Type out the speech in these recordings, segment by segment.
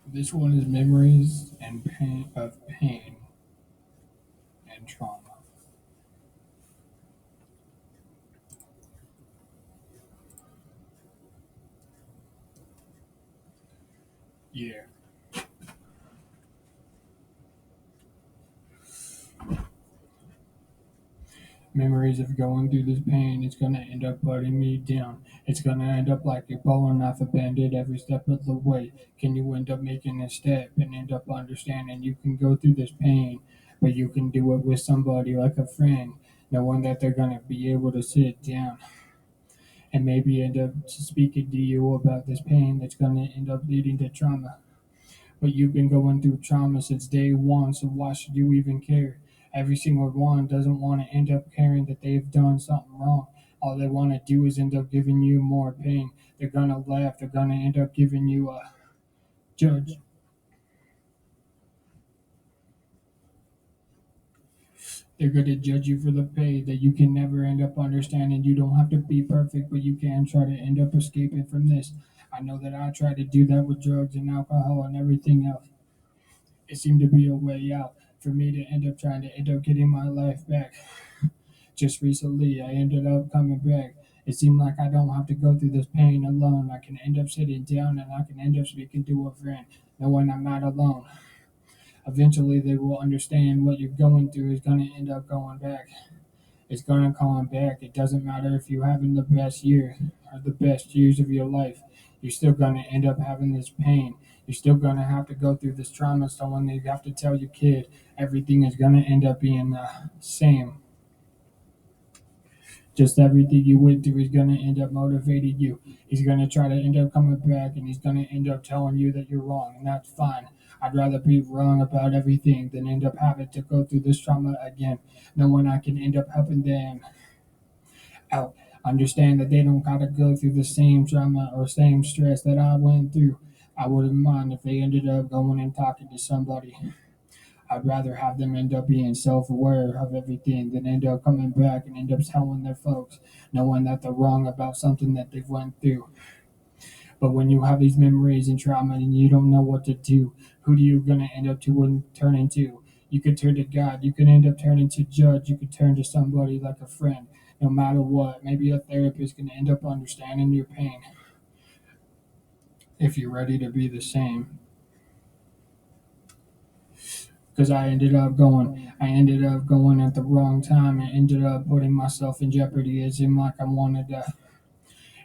This one is memories and pain and trauma. Yeah. Memories of going through this pain, it's gonna end up putting me down. It's gonna end up like you're pulling off a band-aid every step of the way. Can you end up making a step and end up understanding you can go through this pain, but you can do it with somebody like a friend, knowing that they're gonna be able to sit down and maybe end up speaking to you about this pain that's gonna end up leading to trauma. But you've been going through trauma since day one, so why should you even care? Every single one doesn't want to end up caring that they've done something wrong. All they want to do is end up giving you more pain. They're gonna laugh. They're gonna end up giving you a judge. They're gonna judge you for the pain that you can never end up understanding. You don't have to be perfect, but you can try to end up escaping from this. I know that I tried to do that with drugs and alcohol and everything else. It seemed to be a way out for me to end up trying to end up getting my life back. Just recently, I ended up coming back. It seemed like I don't have to go through this pain alone. I can end up sitting down and I can end up speaking to a friend, knowing I'm not alone. Eventually, they will understand what you're going through is going to end up going back. It's going to come back. It doesn't matter if you're having the best year or the best years of your life. You're still going to end up having this pain. You're still going to have to go through this trauma. So when you have to tell your kid, everything is going to end up being the same. Just everything you went through is going to end up motivating you. He's going to try to end up coming back and he's going to end up telling you that you're wrong, and that's fine. I'd rather be wrong about everything than end up having to go through this trauma again, knowing I can end up helping them out. Understand that they don't got to go through the same trauma or same stress that I went through. I wouldn't mind if they ended up going and talking to somebody. I'd rather have them end up being self aware of everything than end up coming back and end up telling their folks, knowing that they're wrong about something that they've went through. But when you have these memories and trauma and you don't know what to do, who do you gonna end up to and turn into? You could turn to God, you could end up turning to judge, you could turn to somebody like a friend, no matter what. Maybe a therapist can end up understanding your pain if you're ready to be the same. Because I ended up going at the wrong time and ended up putting myself in jeopardy. It seemed like I wanted to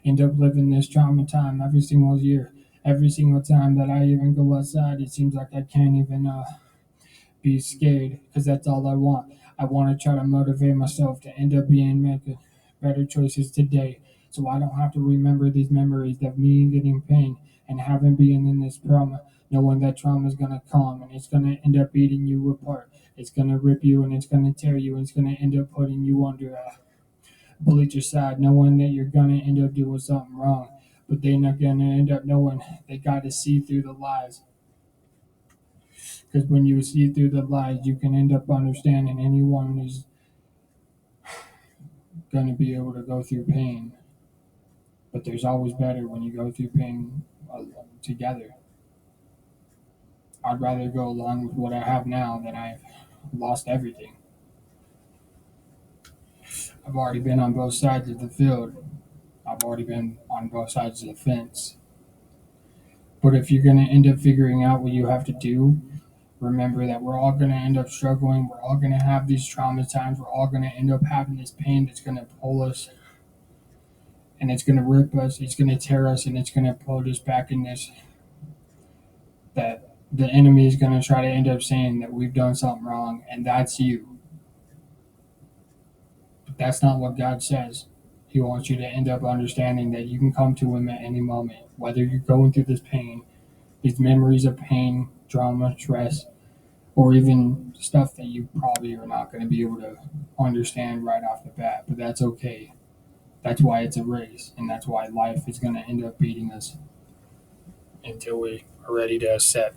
end up living this trauma time every single year. Every single time that I even go outside, it seems like I can't even be scared because that's all I want. I want to try to motivate myself to end up making better choices today, so I don't have to remember these memories of me getting pain and having been in this trauma, knowing that trauma is gonna come and it's gonna end up eating you apart. It's gonna rip you and it's gonna tear you and it's gonna end up putting you under a bleacher side, knowing that you're gonna end up doing something wrong, but they're not gonna end up knowing they got to see through the lies. Because when you see through the lies, you can end up understanding anyone is going to be able to go through pain. But there's always better when you go through pain together. I'd rather go along with what I have now than I've lost everything. I've already been on both sides of the field. I've already been on both sides of the fence. But if you're going to end up figuring out what you have to do, remember that we're all going to end up struggling. We're all going to have these trauma times. We're all going to end up having this pain that's going to pull us and it's going to rip us. It's going to tear us and it's going to put us back in this. That the enemy is going to try to end up saying that we've done something wrong and that's you. But that's not what God says. He wants you to end up understanding that you can come to Him at any moment, whether you're going through this pain, these memories of pain, trauma, stress, or even stuff that you probably are not going to be able to understand right off the bat. But that's okay. That's why it's a race, and that's why life is going to end up beating us until we are ready to accept